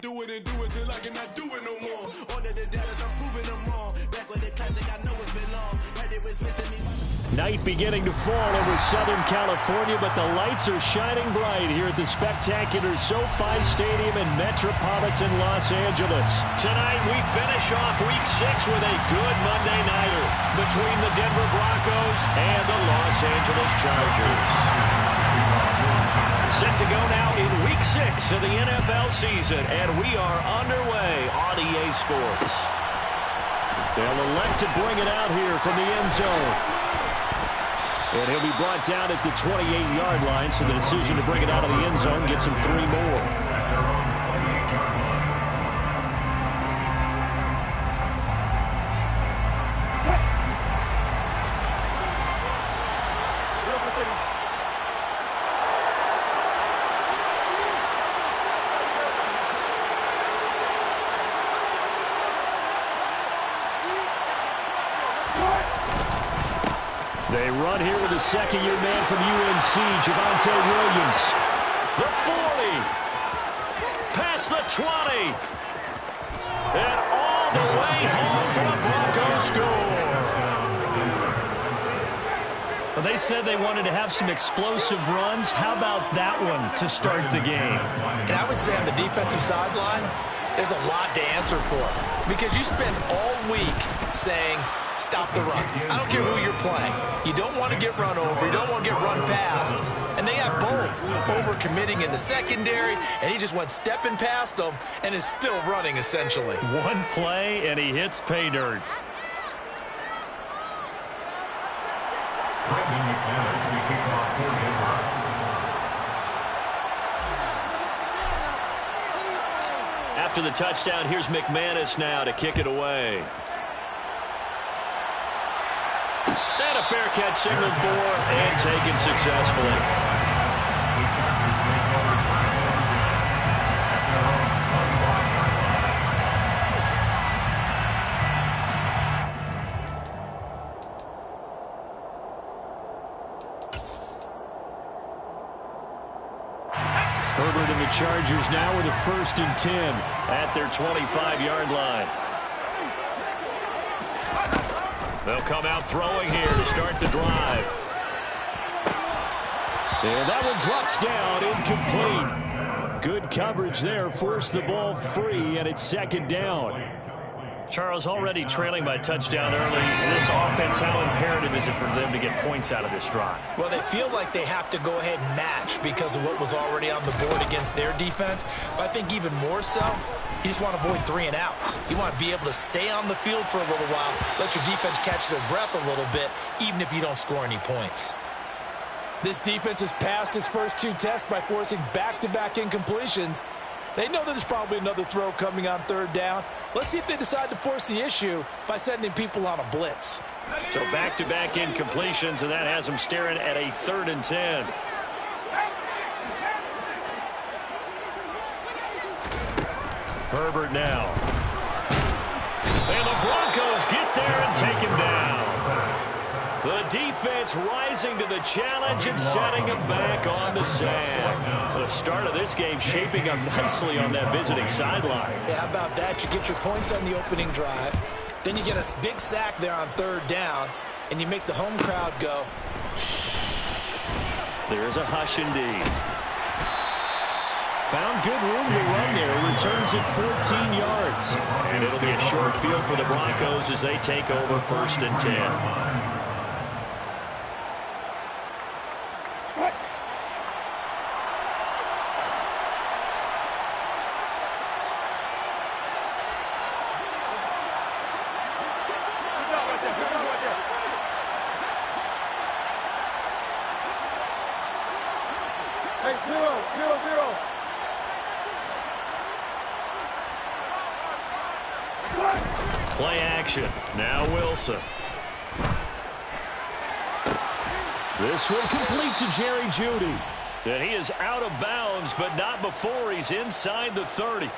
do it and do it till I cannot do it no more. All of the doubters, I'm proving them wrong. Back with the classic, I know it's been long. Heard it was missing me. Night beginning to fall over Southern California, but the lights are shining bright here at the spectacular SoFi Stadium in metropolitan Los Angeles. Tonight we finish off Week 6 with a good Monday nighter between the Denver Broncos and the Los Angeles Chargers. Set to go now in Week 6 of the NFL season, and we are underway on EA Sports. They'll elect to bring it out here from the end zone. And he'll be brought down at the 28-yard line, so the decision to bring it out of the end zone gets him 3 more. They run here with a second-year man from UNC, Javonte Williams. The 40. Past the 20. And all the way home for the Broncos score. Well, they said they wanted to have some explosive runs. How about that one to start the game? And I would say on the defensive sideline, there's a lot to answer for. Because you spend all week saying, stop the run. I don't care who you're playing. You don't want to get run over. You don't want to get run past. And they have both. Over-committing in the secondary, and he just went stepping past them and is still running, essentially. One play, and he hits pay dirt. After the touchdown, here's McManus now to kick it away. And a fair catch signaled for and taken successfully. Herbert and the Chargers now with a 1st and 10 at their 25-yard line. They'll come out throwing here to start the drive. And that one drops down, incomplete. Good coverage there, forced the ball free, and it's 2nd down. Charles, already trailing by touchdown early. This offense, how imperative is it for them to get points out of this drive? Well, they feel like they have to go ahead and match because of what was already on the board against their defense. But I think even more so, you just want to avoid 3 and outs. You want to be able to stay on the field for a little while, let your defense catch their breath a little bit, even if you don't score any points. This defense has passed its first 2 tests by forcing back-to-back incompletions. They know that there's probably another throw coming on 3rd down. Let's see if they decide to force the issue by sending people on a blitz. So back-to-back incompletions, and that has them staring at a 3rd and 10. Herbert now. And the Broncos get there and take him down. The defense rising to the challenge and setting him back on the sand. The start of this game shaping up nicely on that visiting sideline. Yeah, how about that? You get your points on the opening drive. Then you get a big sack there on 3rd down, and you make the home crowd go. There's a hush indeed. Found good room to run there. Returns it 14 yards. And it'll be a short field for the Broncos as they take over 1st and 10. Play action. Now Wilson. This will complete to Jerry Jeudy. And he is out of bounds, but not before he's inside the 30.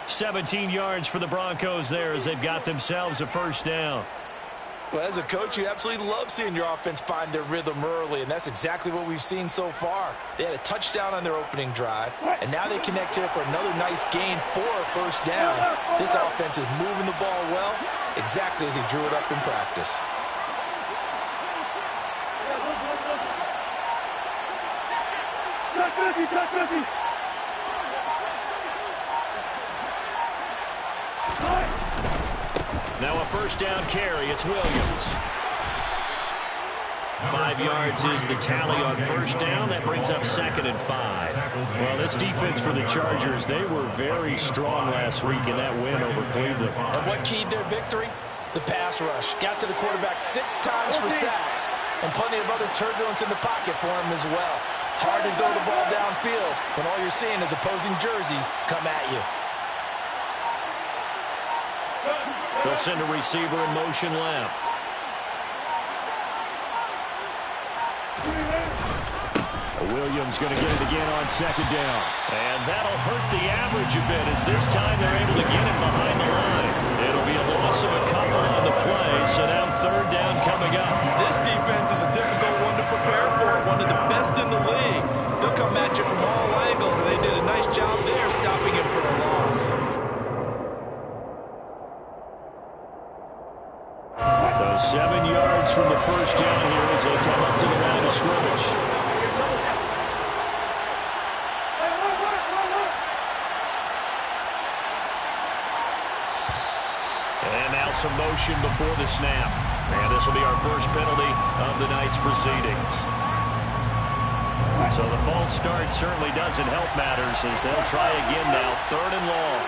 17 yards for the Broncos there as they've got themselves a 1st down. Well, as a coach, you absolutely love seeing your offense find their rhythm early, and that's exactly what we've seen so far. They had a touchdown on their opening drive, and now they connect here for another nice gain for a first down. This offense is moving the ball well, exactly as he drew it up in practice. Now a first down carry. It's Williams. 5 yards is the tally on first down. That brings up 2nd and 5. Well, this defense for the Chargers, they were very strong last week in that win over Cleveland. And what keyed their victory? The pass rush. Got to the quarterback 6 times for sacks, and plenty of other turbulence in the pocket for him as well. Hard to throw the ball downfield when all you're seeing is opposing jerseys come at you. They'll send a receiver in motion left. Williams going to get it again on 2nd down. And that'll hurt the average a bit as this time they're able to get it behind the line. It'll be a loss of a couple on the play, so now 3rd down coming up. This defense is a difficult one to prepare for, one of the best in the league. They'll come at you from all angles, and they did a nice job there stopping him for a loss. So 7 yards from the first down here as they come up to the line of scrimmage. And now some motion before the snap. And this will be our first penalty of the night's proceedings. So the false start certainly doesn't help matters as they'll try again now. 3rd and long.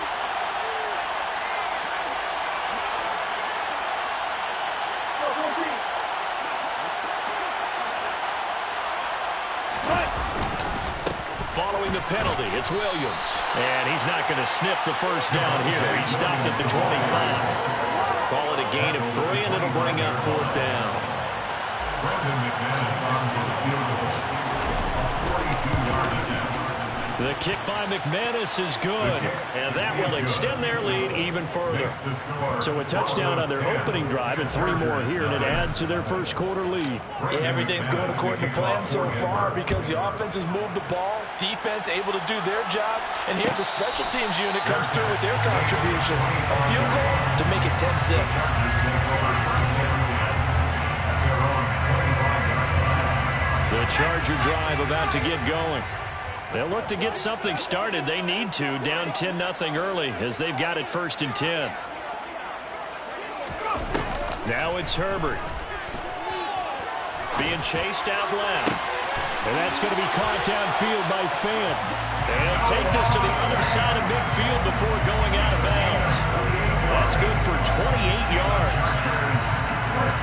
Following the penalty, it's Williams. And he's not going to sniff the first down here. He stopped at the 25. Call it a gain of 3, and it'll bring up 4th down. The kick by McManus is good, and that will extend their lead even further. So a touchdown on their opening drive and 3 more here, and it adds to their first quarter lead. Yeah, everything's going according to plan so far because the offense has moved the ball, defense able to do their job, and here the special teams unit comes through with their contribution. A field goal to make it 10-zip. The Charger drive about to get going. They'll look to get something started. They need to, down 10-0 early as they've got it 1st and 10. Now it's Herbert. Being chased out left. And that's going to be caught downfield by Fant. They'll take this to the other side of midfield before going out of bounds. That's good for 28 yards.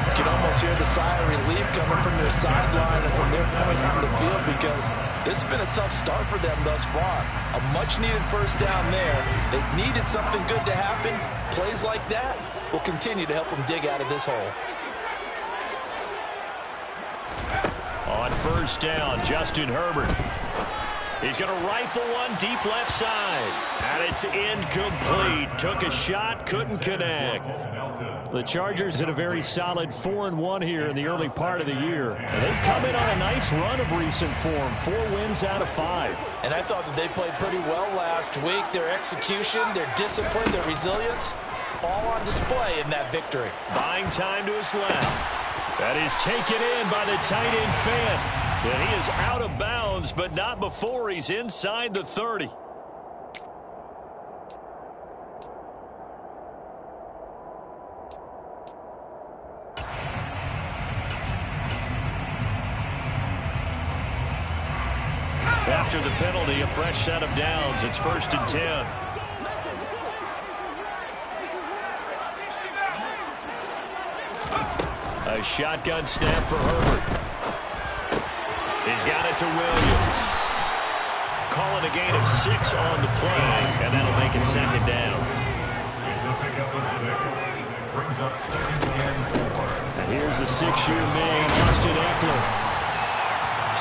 You can almost hear the sigh of relief coming from their sideline and from their point on the field because this has been a tough start for them thus far. A much-needed first down there. They needed something good to happen. Plays like that will continue to help them dig out of this hole. On first down, Justin Herbert. He's going to rifle one deep left side. And it's incomplete. Took a shot, couldn't connect. The Chargers in a very solid 4-1 here in the early part of the year. And they've come in on a nice run of recent form. 4 wins out of 5. And I thought that they played pretty well last week. Their execution, their discipline, their resilience, all on display in that victory. Buying time to his left. That is taken in by the tight end Fant. And he is out of bounds, but not before he's inside the 30. After the penalty, a fresh set of downs. It's 1st and 10. A shotgun snap for Herbert. He's got it to Williams. Calling a gain of 6 on the play, and that'll make it 2nd down. And here's the 6-year main, Austin Eckler.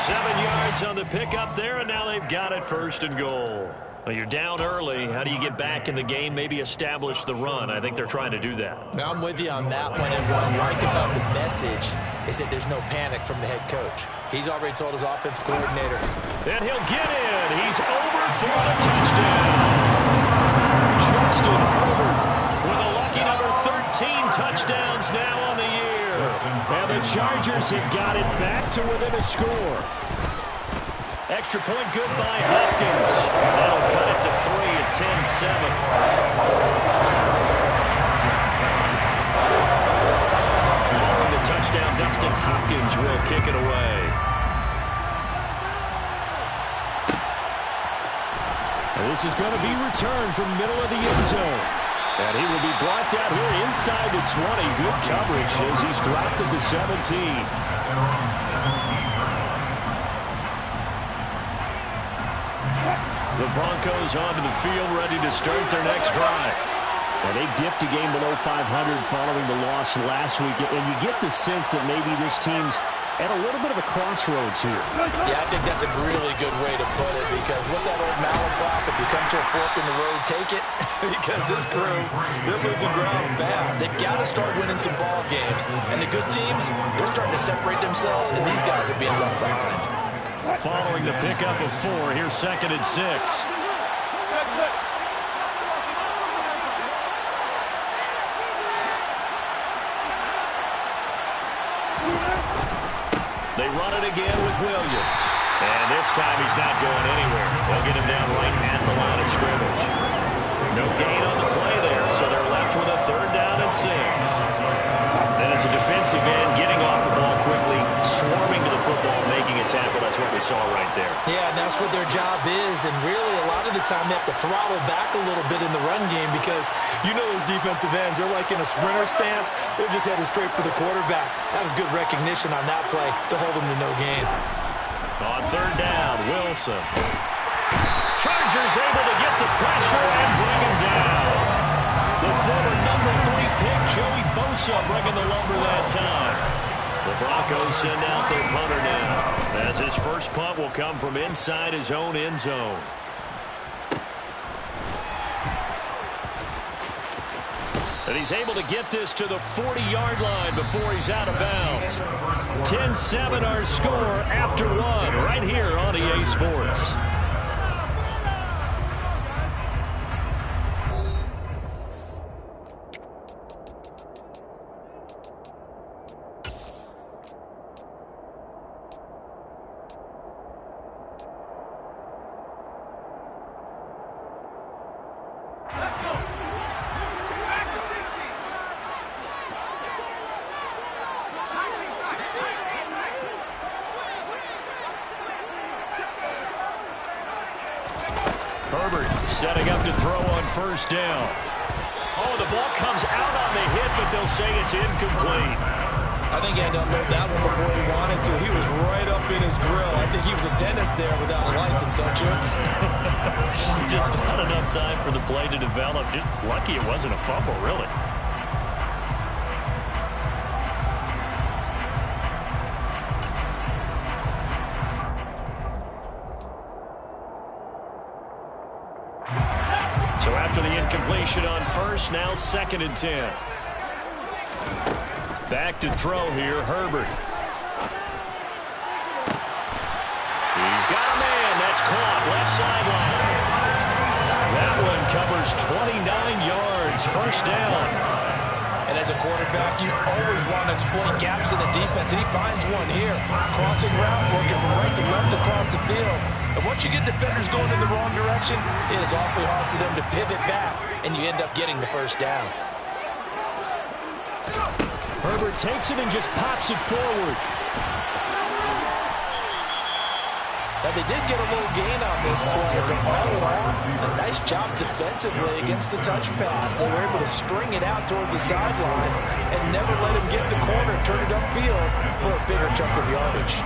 7 yards on the pickup there, and now they've got it 1st and goal. Well, you're down early. How do you get back in the game, maybe establish the run? I think they're trying to do that. Now, I'm with you on that one, and what I like about the message is that there's no panic from the head coach. He's already told his offensive coordinator. And he'll get in. He's over for a touchdown. Justin Herbert with a lucky number 13 touchdowns now on the year. And the Chargers have got it back to within a score. Extra point good by Hopkins. That'll cut it to 3 at 10-7. Following the touchdown, Dustin Hopkins will kick it away. And this is going to be returned from middle of the end zone. And he will be brought down here inside the 20. Good coverage as he's dropped at the 17. The Broncos onto the field, ready to start their next drive. And they dipped a game below 500 following the loss last week. And you get the sense that maybe this team's at a little bit of a crossroads here. Yeah, I think that's a really good way to put it, because what's that old Malachi? If you come to a fork in the road, take it. Because this crew, they're losing ground fast. They've got to start winning some ball games. And the good teams, they're starting to separate themselves, and these guys are being left behind. Following the pickup of 4, here's 2nd and 6. They run it again with Williams. And this time he's not going anywhere. They'll get him down right at the line of scrimmage. No gain on the play there, so they're left with a 3rd down and 6. Then as a defensive end, getting off the ball quickly, swarming to the football, making a tackle. That's what we saw right there. Yeah, and that's what their job is. And really, a lot of the time, they have to throttle back a little bit in the run game, because you know those defensive ends, they're like in a sprinter stance. They're just headed straight for the quarterback. That was good recognition on that play to hold them to no gain. On 3rd down, Wilson. Chargers able to get the pressure and bring him down. The former number 3 pick, Joey Bosa, bringing the lumber that time. The Broncos send out their punter now, as his first punt will come from inside his own end zone. And he's able to get this to the 40-yard line before he's out of bounds. 10-7 our score after 1 right here on EA Sports. Herbert setting up to throw on 1st down. Oh, the ball comes out on the hit, but they'll say it's incomplete. I think he had to unload that one before he wanted to. He was right up in his grill. I think he was a dentist there without a license, don't you? Just not enough time for the play to develop. Just lucky it wasn't a fumble, really. So after the incompletion on 1st, now 2nd and 10. Back to throw here, Herbert. He's got a man. That's caught. Left sideline. That one covers 29 yards. 1st down. And as a quarterback, you always want to exploit gaps in the defense, and he finds one here. Crossing route, working from right to left across the field. And once you get defenders going in the wrong direction, it is awfully hard for them to pivot back, and you end up getting the 1st down. Herbert takes it and just pops it forward. Now, they did get a little gain on this play, but all in all, a nice job defensively against the touch pass. They were able to string it out towards the sideline and never let him get the corner, turn it upfield for a bigger chunk of yardage.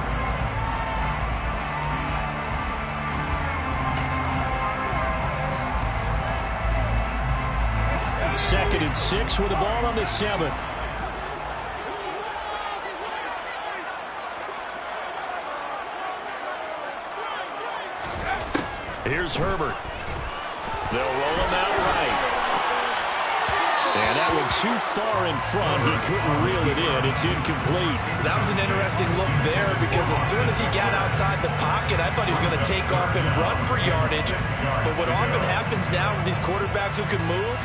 2nd and 6 with the ball on the 7. Here's Herbert. They'll roll him out right. And that one too far in front. He couldn't reel it in. It's incomplete. That was an interesting look there because as soon as he got outside the pocket, I thought he was going to take off and run for yardage. But what often happens now with these quarterbacks who can move,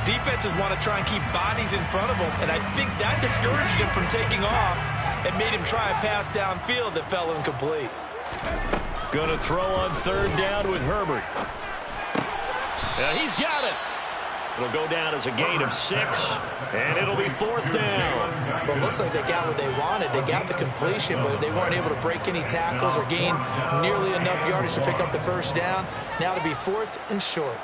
defenses want to try and keep bodies in front of them. And I think that discouraged him from taking off and made him try a pass downfield that fell incomplete. Going to throw on third down with Herbert. He's got it. It'll go down as a gain of 6, and it'll be fourth down. Well, it looks like they got what they wanted. They got the completion, but they weren't able to break any tackles or gain nearly enough yardage to pick up the first down. Now to be fourth and short.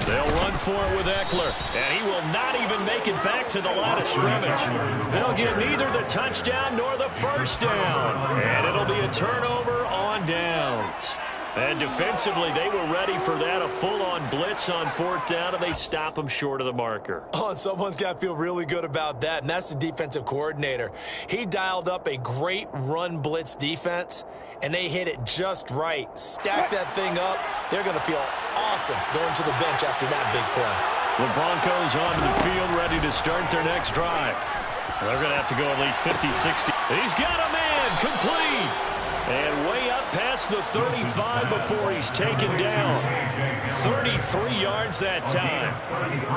They'll run for it with Eckler, and he will not even make it back to the line of scrimmage. They'll get neither the touchdown nor the first down, and it'll be a turnover on downs. And defensively, they were ready for that, a full-on blitz on fourth down, and they stop them short of the marker. Oh, and someone's got to feel really good about that, and that's the defensive coordinator. He dialed up a great run blitz defense, and they hit it just right. Stack that thing up. They're going to feel awesome going to the bench after that big play. The Broncos onto the field, ready to start their next drive. They're going to have to go at least 50, 60. He's got a man, complete. And way up past the 35 before he's taken down. 33 yards that time.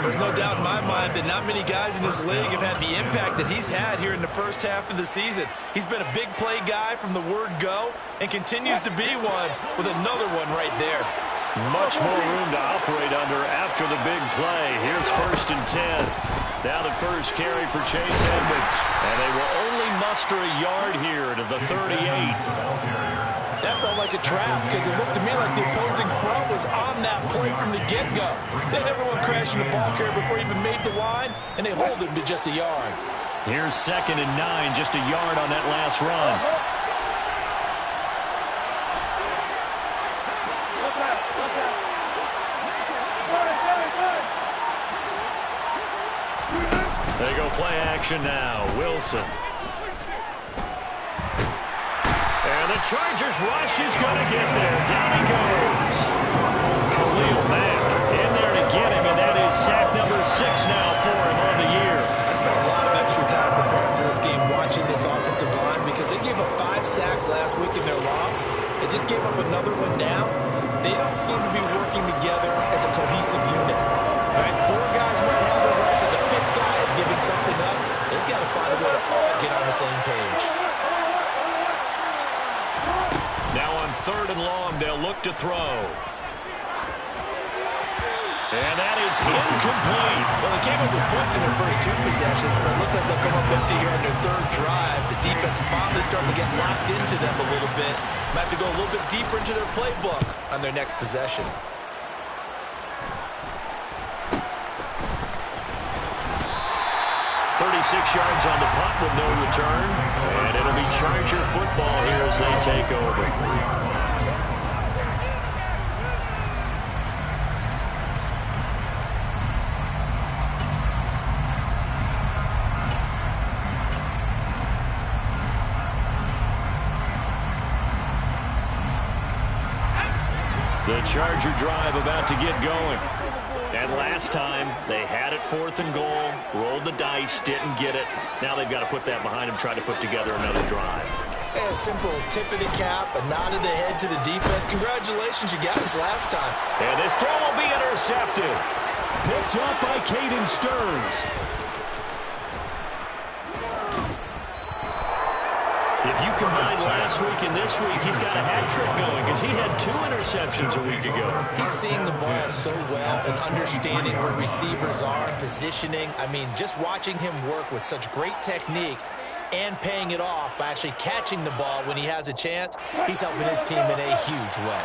There's no doubt in my mind that not many guys in this league have had the impact that he's had here in the first half of the season. He's been a big play guy from the word go and continues to be one with another one right there. Much more room to operate under after the big play. Here's first and 10. Now the first carry for Chase Edmonds. And they will only muster a yard here to the 38. That felt like a trap because it looked to me like the opposing front was on that play from the get-go. They never went crashing the ball carrier before he even made the line, and they hold him to just a yard. Here's second and 9, just a yard on that last run. They go play action now. Wilson. And the Chargers rush is going to get there. Down he goes. Khalil Mack in there to get him, and that is sack number 6 now for him on the year. I spent a lot of extra time preparing for this game watching this offensive line because they gave up 5 sacks last week in their loss. They just gave up another one now. They don't seem to be working together as a cohesive unit. All right, 4 guys might have it right, but the 5th guy is giving something up. They've got to find a way to all get on the same page. Now on third and long, they'll look to throw. And that is incomplete. Well, they came up with points in their first 2 possessions, but it looks like they'll come up empty here on their 3rd drive. The defense finally starting to get locked into them a little bit. Might have to go a little bit deeper into their playbook on their next possession. 36 yards on the punt with no return. And it'll be Charger football here as they take over. The Charger drive about to get going. And last time, they had it 4th and goal, rolled the dice, didn't get it. Now they've got to put that behind them, try to put together another drive. A simple tip of the cap, a nod of the head to the defense. Congratulations, you got us last time. And this throw will be intercepted. Picked up by Caden Stearns. If you combine last week and this week, he's got a hat trick going because he had 2 interceptions a week ago. He's seeing the ball so well and understanding where receivers are, positioning. I mean, just watching him work with such great technique and paying it off by actually catching the ball when he has a chance, he's helping his team in a huge way.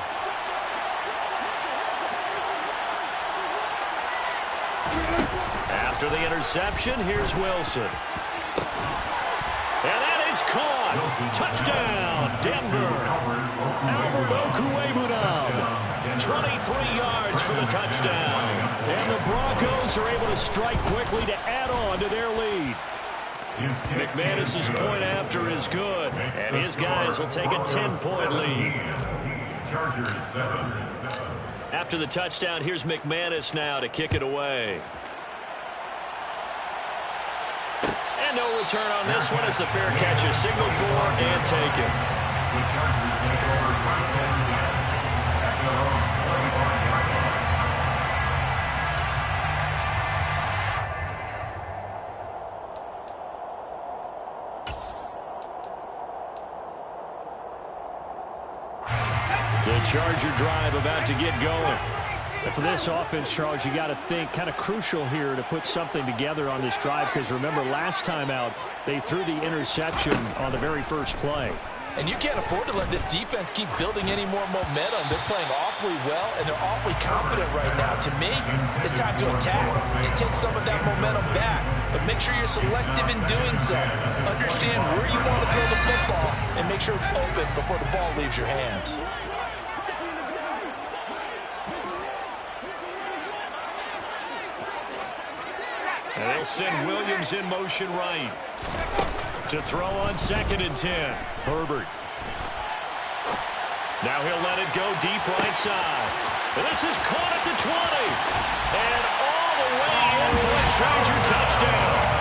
After the interception, here's Wilson. And that is caught. Touchdown, Denver. Albert Okwuegbunam. 23 yards for the touchdown. And the Broncos are able to strike quickly to add on to their lead. McManus's point after is good, and his guys will take a 10-point lead. After the touchdown, here's McManus now to kick it away. And no return on this one as the fair catch is signaled for and taken. The Chargers take over first and 10 at their own 45-yard line. The Charger drive about to get going. And for this offense, Charles, you got to think kind of crucial here to put something together on this drive, because remember last time out they threw the interception on the very first play. And you can't afford to let this defense keep building any more momentum. They're playing awfully well, and they're awfully confident right now. To me, it's time to attack and take some of that momentum back. But make sure you're selective in doing so. Understand where you want to throw the football, and make sure it's open before the ball leaves your hands. And they'll send Williams in motion right. To throw on 2nd and 10. Herbert. Now he'll let it go deep right side. This is caught at the 20. And all the way in for a Charger touchdown.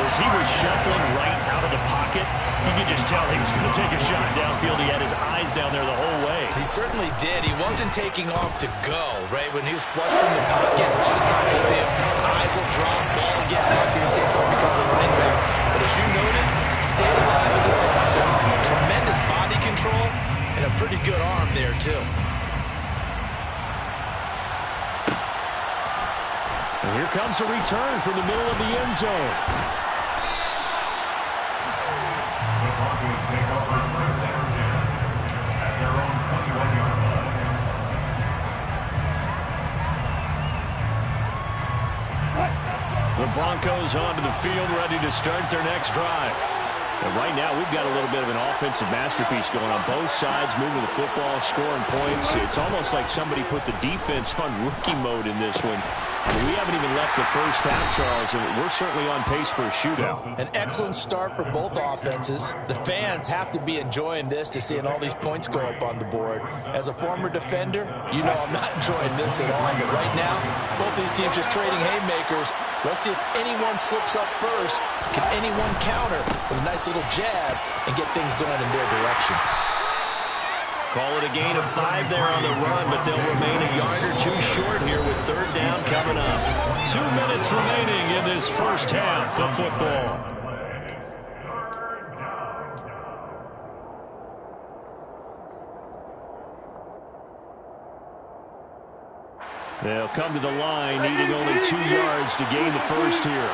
As he was shuffling right out of the pocket, you could just tell he was going to take a shot downfield. He had his eyes down there the whole way. He certainly did. He wasn't taking off to go, right? When he was flush from the pocket, a lot of times you see him, eyes will drop, ball will get tucked, and he takes off because of running back. But as you noted, stayed alive as a passer. Tremendous body control and a pretty good arm there, too. And here comes a return from the middle of the end zone. The Broncos take over first and 10 at their own 21-yard line. The Broncos onto the field, ready to start their next drive. And right now, we've got a little bit of an offensive masterpiece going on both sides, moving the football, scoring points. It's almost like somebody put the defense on rookie mode in this one. I mean, we haven't even left the first half, Charles, and we're certainly on pace for a shootout. An excellent start for both offenses. The fans have to be enjoying this to seeing all these points go up on the board. As a former defender, you know I'm not enjoying this at all. But right now, both these teams just trading haymakers. Let's see if anyone slips up first. Can anyone counter with a nice little jab and get things going in their direction? Call it a gain of 5 there on the run, but they'll remain a yard or two short here with 3rd down coming up. 2 minutes remaining in this first half of football. They'll come to the line, needing only 2 yards to gain the first here.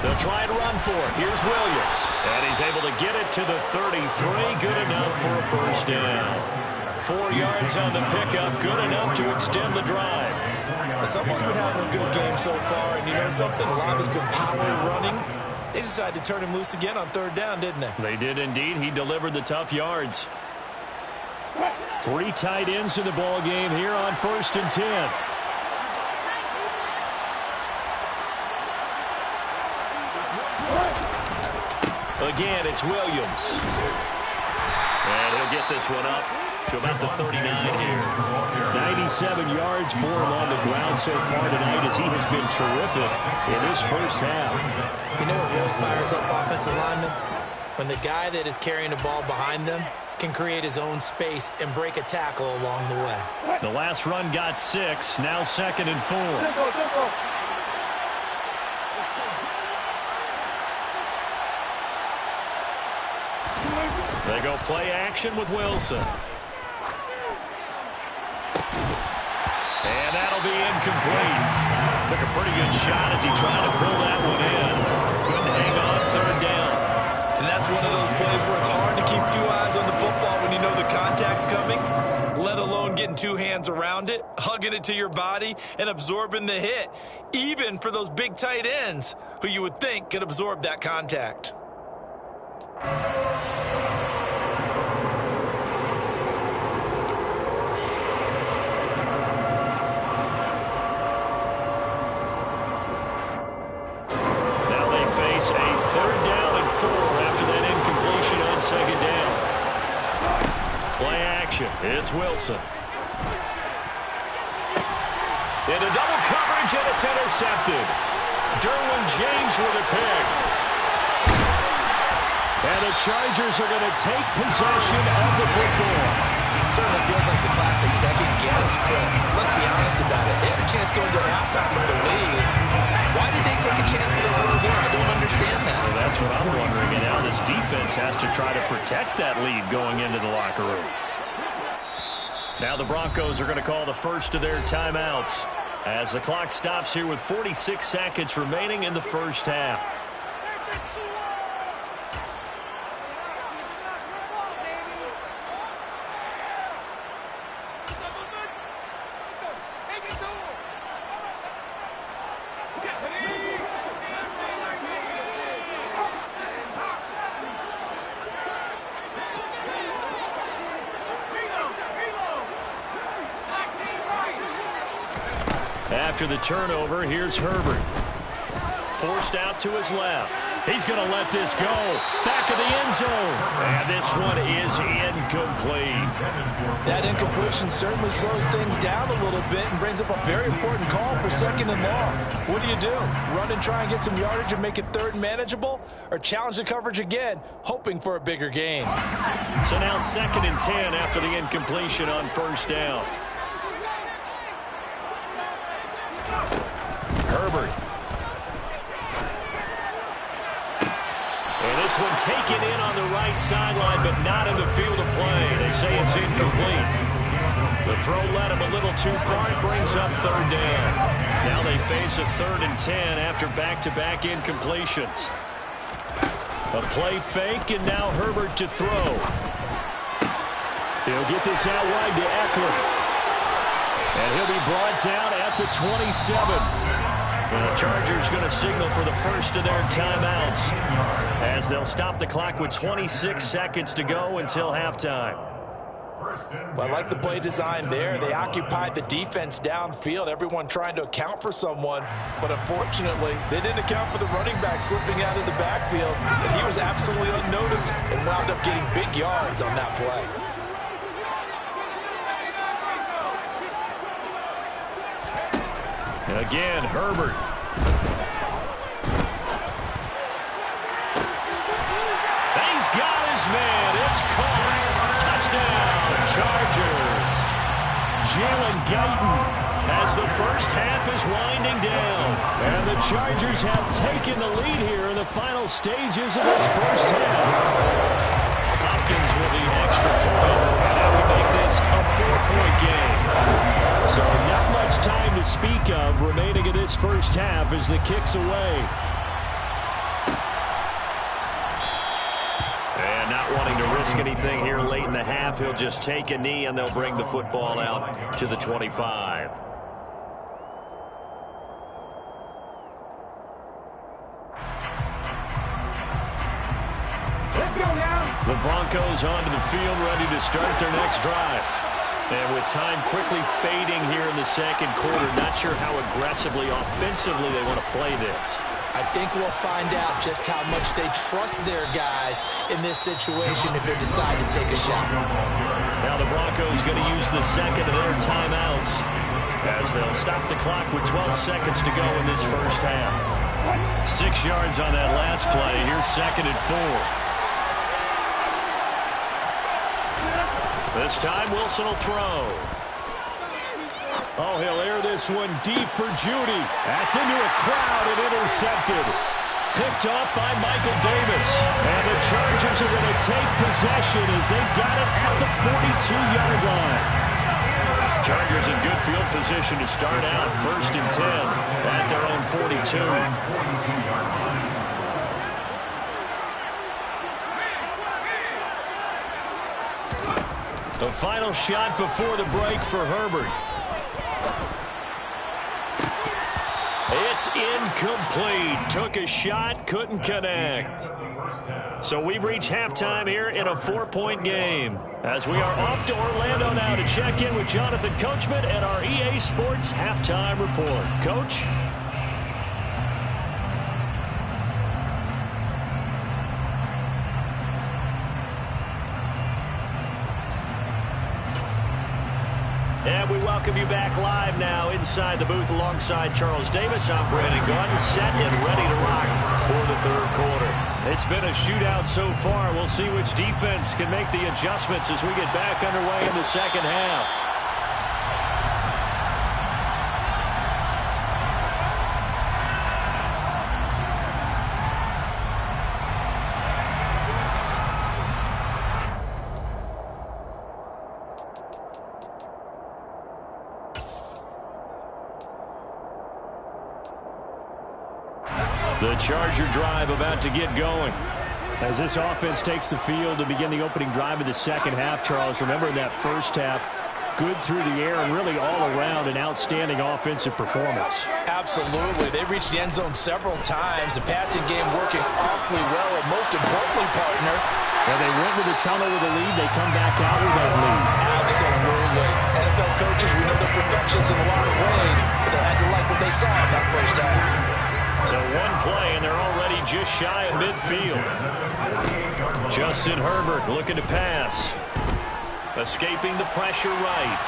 They'll try and run for it. Here's Williams. And he's able to get it to the 33. Good enough for a first down. 4 yards on the pickup. Good enough to extend the drive. Someone's been having a good game so far. And you know something? A lot has been power running. They decided to turn him loose again on 3rd down, didn't they? They did indeed. He delivered the tough yards. 3 tight ends in the ball game here on 1st and 10. Again, it's Williams. And he'll get this one up to about the 39 here. 97 yards for him on the ground so far tonight, as he has been terrific in his first half. You know what really fires up offensive linemen? When the guy that is carrying the ball behind them can create his own space and break a tackle along the way. The last run got 6, now 2nd and 4. They go play action with Wilson. And that'll be incomplete. Took a pretty good shot as he tried to pull that one in. Couldn't hang on 3rd down. And that's one of those plays where it's hard to keep 2 eyes on the football when you know the contact's coming, let alone getting 2 hands around it, hugging it to your body, and absorbing the hit, even for those big tight ends who you would think could absorb that contact. It's a 3rd down and 4 after that incompletion on 2nd down. Play action. It's Wilson. Into double coverage, and it's intercepted. Derwin James with a pick. And the Chargers are going to take possession of the football. Certainly feels like the classic second guess, but let's be honest about it. They had a chance going to halftime with the lead. Why did they take a chance with a lead there? I don't understand that. Well, that's what I'm wondering. And now this defense has to try to protect that lead going into the locker room. Now the Broncos are going to call the first of their timeouts as the clock stops here with 46 seconds remaining in the first half. After the turnover, here's Herbert. Forced out to his left. He's going to let this go. Back of the end zone. And this one is incomplete. That incompletion certainly slows things down a little bit and brings up a very important call for 2nd and long. What do? Run and try and get some yardage and make it 3rd and manageable? Or challenge the coverage again, hoping for a bigger gain? So now 2nd and 10 after the incompletion on 1st down. Herbert. And this one taken in on the right sideline, but not in the field of play. They say it's incomplete. The throw led him a little too far. It brings up 3rd down. Now they face a 3rd and 10 after back-to-back incompletions. A play fake, and now Herbert to throw. He'll get this out wide to Eckler. And he'll be brought down at the 27. And the Chargers going to signal for the first of their timeouts as they'll stop the clock with 26 seconds to go until halftime. Well, I like the play design there. They occupied the defense downfield, everyone trying to account for someone. But unfortunately, they didn't account for the running back slipping out of the backfield. And he was absolutely unnoticed and wound up getting big yards on that play. And again, Herbert. He's got his man. It's caught. Touchdown, Chargers. Jalen Guyton as the first half is winding down. And the Chargers have taken the lead here in the final stages of this first half. Hopkins with the extra point. And now we make this a 4-point game. So not much time to speak of remaining in this first half as the kick's away. And not wanting to risk anything here late in the half, he'll just take a knee and they'll bring the football out to the 25. The Broncos onto the field ready to start their next drive. And with time quickly fading here in the second quarter, not sure how aggressively, offensively they want to play this. I think we'll find out just how much they trust their guys in this situation if they decide to take a shot. Now the Broncos going to use the second of their timeouts as they'll stop the clock with 12 seconds to go in this first half. 6 yards on that last play. Here's 2nd and 4. This time, Wilson will throw. Oh, he'll air this one deep for Judy. That's into a crowd and intercepted. Picked off by Michael Davis. And the Chargers are going to take possession as they've got it at the 42-yard line. Chargers in good field position to start out. 1st and 10 at their own 42. The final shot before the break for Herbert. It's incomplete. Took a shot, couldn't connect. So we've reached halftime here in a 4-point game. As we are off to Orlando now to check in with Jonathan Coachman and our EA Sports Halftime Report. Coach? And we welcome you back live now inside the booth alongside Charles Davis. I'm Brandon Gaudin, set and ready to rock for the third quarter. It's been a shootout so far. We'll see which defense can make the adjustments as we get back underway in the second half. The Charger drive about to get going. As this offense takes the field to begin the opening drive of the second half, Charles, remember in that first half, good through the air and really all around an outstanding offensive performance. Absolutely. They reached the end zone several times. The passing game working awfully well, and most importantly, partner, when they went with a tunnel with a lead, they come back out with that lead. Absolutely. NFL coaches, we know they're perfectionists in a lot of ways, but they had to like what they saw in that first half. So one play, and they're already just shy of midfield. Justin Herbert looking to pass. Escaping the pressure right.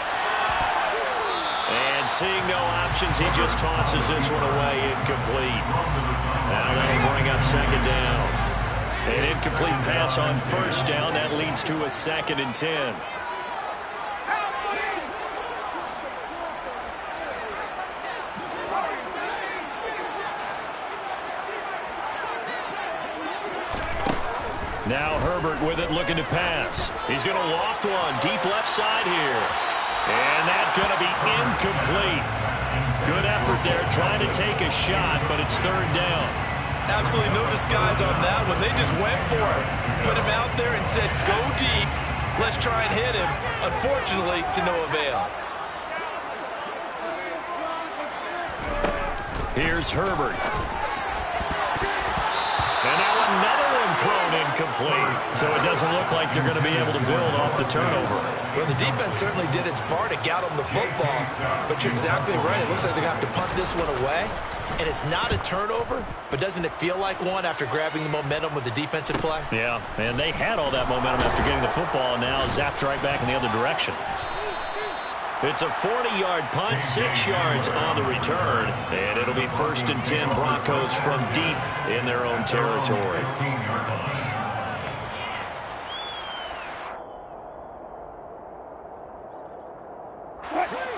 And seeing no options, he just tosses this one away, incomplete. Now that'll bring up second down. An incomplete pass on first down. That leads to a 2nd and 10. Now Herbert with it, looking to pass. He's going to loft one deep left side here. And that's going to be incomplete. Good effort there, trying to take a shot, but it's third down. Absolutely no disguise on that one. They just went for it. Put him out there and said, go deep. Let's try and hit him. Unfortunately, to no avail. Here's Herbert. And now another one thrown incomplete. So it doesn't look like they're going to be able to build off the turnover. Well, the defense certainly did its part to get them the football. But you're exactly right. It looks like they're going to have to punt this one away. And it's not a turnover, but doesn't it feel like one after grabbing the momentum with the defensive play? Yeah, and they had all that momentum after getting the football, and now zapped right back in the other direction. It's a 40-yard punt, 6 yards on the return, and it'll be 1st and 10 Broncos from deep in their own territory.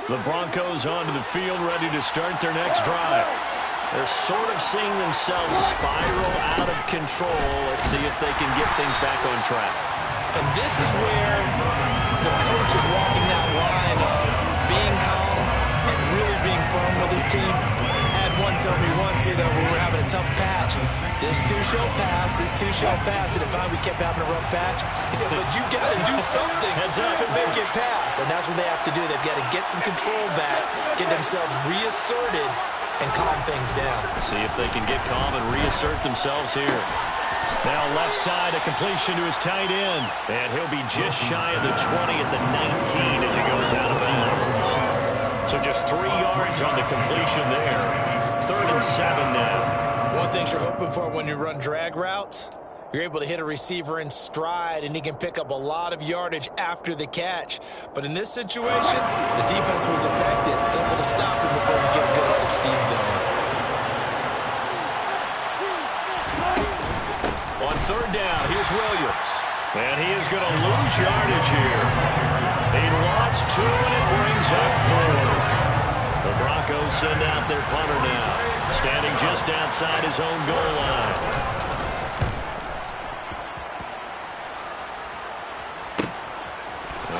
The Broncos onto the field, ready to start their next drive. They're sort of seeing themselves spiral out of control. Let's see if they can get things back on track. And this is where the coach is walking that line of being calm and really being firm with his team. I had one tell me once, when we were having a tough patch, this too shall pass, this too shall pass. And if we kept having a rough patch, he said, but you got to do something to make it pass. And that's what they have to do. They've got to get some control back, get themselves reasserted, and calm things down. See if they can get calm and reassert themselves here. Now left side, a completion to his tight end. And he'll be just shy of the 20 at the 19 as he goes out of bounds. So just 3 yards on the completion there. 3rd and 7 now. One thing you're hoping for when you run drag routes, you're able to hit a receiver in stride, and he can pick up a lot of yardage after the catch. But in this situation, the defense was effective, able to stop him before he get a good head of steam going. On 3rd down, here's Williams. And he is going to lose yardage here. He lost 2, and it brings up 4. The Broncos send out their punter now, standing just outside his own goal line.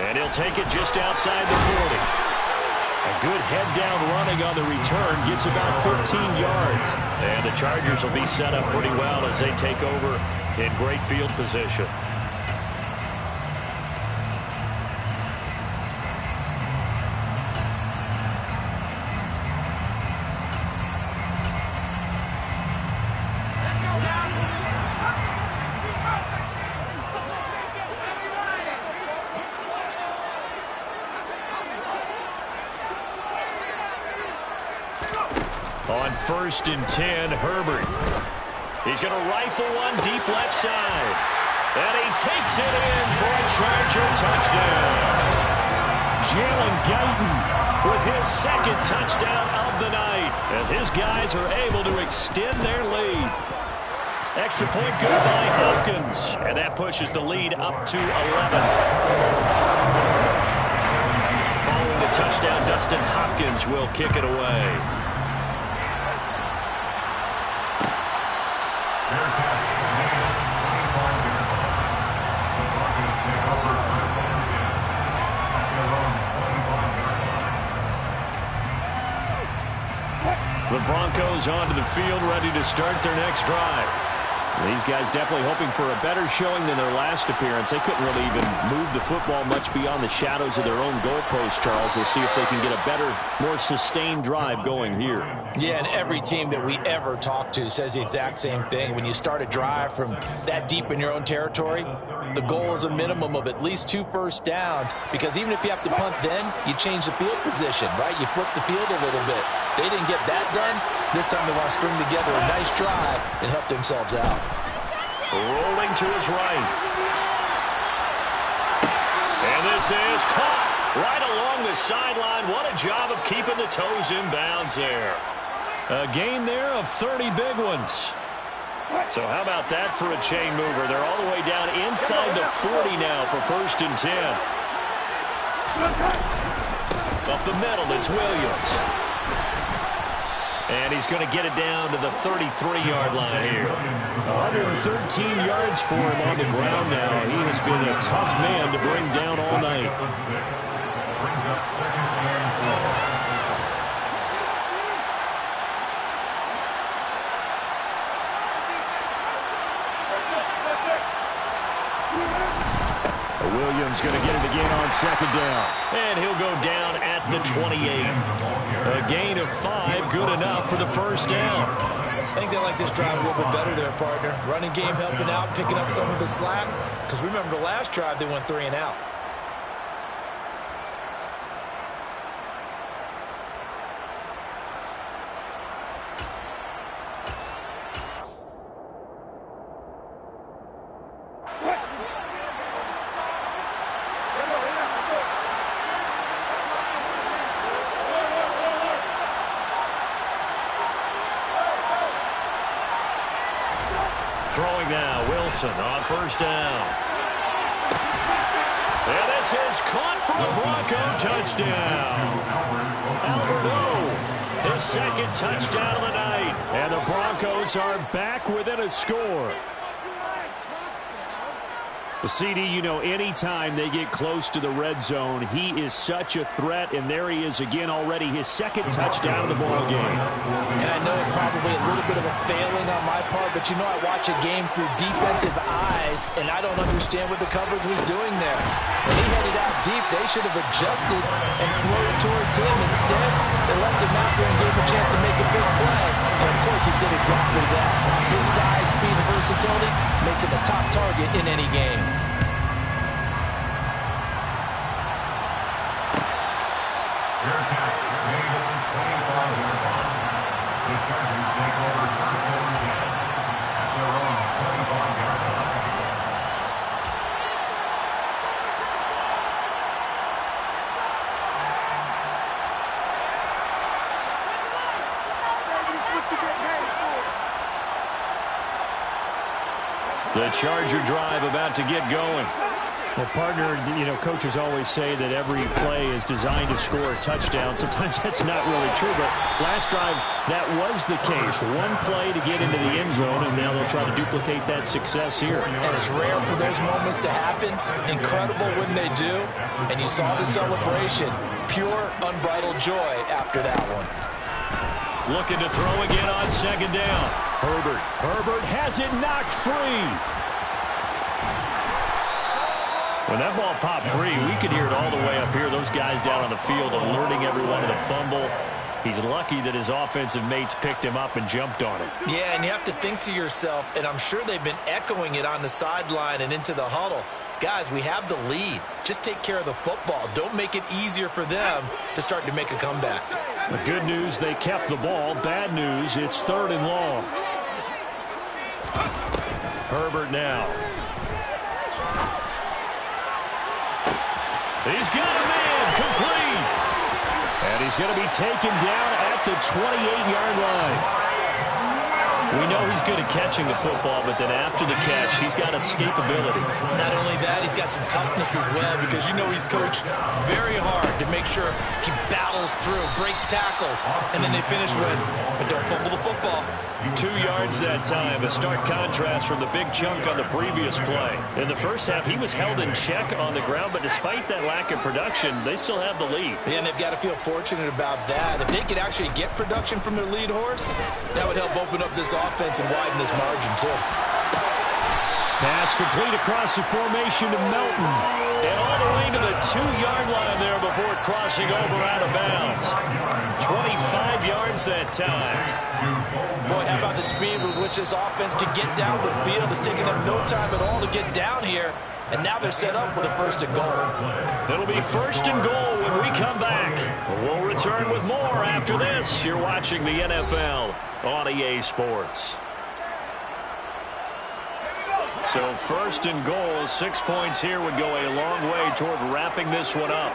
And he'll take it just outside the 40. A good head-down running on the return gets about 15 yards. And the Chargers will be set up pretty well as they take over in great field position. On 1st and 10, Herbert. He's going to rifle one deep left side. And he takes it in for a Charger touchdown. Jalen Guyton with his second touchdown of the night as his guys are able to extend their lead. Extra point good by Hopkins, and that pushes the lead up to 11. Following the touchdown, Dustin Hopkins will kick it away. The Broncos onto the field, ready to start their next drive. These guys definitely hoping for a better showing than their last appearance. They couldn't really even move the football much beyond the shadows of their own goalpost, Charles. They'll see if they can get a better, more sustained drive going here. Yeah, and every team that we ever talk to says the exact same thing. When you start a drive from that deep in your own territory, the goal is a minimum of at least 2 first downs, because even if you have to punt then, you change the field position, right? You flip the field a little bit. They didn't get that done. This time they want to string together a nice drive and help themselves out. Rolling to his right. And this is caught right along the sideline. What a job of keeping the toes in bounds there. A gain there of 30 big ones. So how about that for a chain mover? They're all the way down inside the 40 now for 1st and 10. Up the middle, it's Williams. And he's going to get it down to the 33-yard line here. 113 yards for him on the ground now. He has been a tough man to bring down all night. Brings up 2nd and 4. Williams going to get it again on 2nd down. And he'll go down at the 28. A gain of 5, good enough for the 1st down. I think they like this drive a little bit better there, partner. Running game helping out, picking up some of the slack. Because remember, the last drive, they went 3 and out. Throwing now, Wilson on 1st down. And this is caught for a Bronco touchdown. Albert O, his 2nd touchdown of the night. And the Broncos are back within a score. The CD, you know, anytime they get close to the red zone, he is such a threat, and there he is again already, his 2nd touchdown of the ball game. And I know it's probably a little bit of a failing on my part, but you know I watch a game through defensive eyes, and I don't understand what the coverage was doing there. When he headed out deep, they should have adjusted and thrown it towards him. Instead, they left him out there and gave him a chance to make a big play. And, of course, he did exactly that. His size, speed, and versatility makes him a top target in any game. Fair catch made at the 25-yard line. The Chargers take over 1st and 10 at their own 25-yard line. The Charger drive about to get going. Well, partner, you know, coaches always say that every play is designed to score a touchdown. Sometimes that's not really true, but last drive, that was the case. One play to get into the end zone, and now they'll try to duplicate that success here. And it's rare for those moments to happen. Incredible when they do. And you saw the celebration. Pure, unbridled joy after that one. Looking to throw again on 2nd down. Herbert has it knocked free. When that ball popped free, we could hear it all the way up here. Those guys down on the field alerting everyone to the fumble. He's lucky that his offensive mates picked him up and jumped on it. Yeah, and you have to think to yourself, and I'm sure they've been echoing it on the sideline and into the huddle. Guys, we have the lead. Just take care of the football. Don't make it easier for them to start to make a comeback. The good news, they kept the ball. Bad news, it's 3rd and long. Herbert now. He's got a man. And he's going to be taken down at the 28-yard line. We know he's good at catching the football, but then after the catch, he's got escapability. Not only that, he's got some toughness as well, because you know he's coached very hard to make sure he battles through, breaks tackles, and then they finish with, but don't fumble the football. 2 yards that time, a stark contrast from the big chunk on the previous play. In the first half, he was held in check on the ground, but despite that lack of production, they still have the lead. Yeah, and they've got to feel fortunate about that. If they could actually get production from their lead horse, that would help open up this offense and widen this margin, too. Pass complete across the formation to Melton. And all the way to the 2-yard line there before crossing over out of bounds. 25 yards that time. Boy, how about the speed with which this offense can get down the field? It's taking them no time at all to get down here. And now they're set up with a 1st and goal. It'll be 1st and goal when we come back. We'll return with more after this. You're watching the NFL on EA Sports. So 1st and goal, 6 points here would go a long way toward wrapping this one up.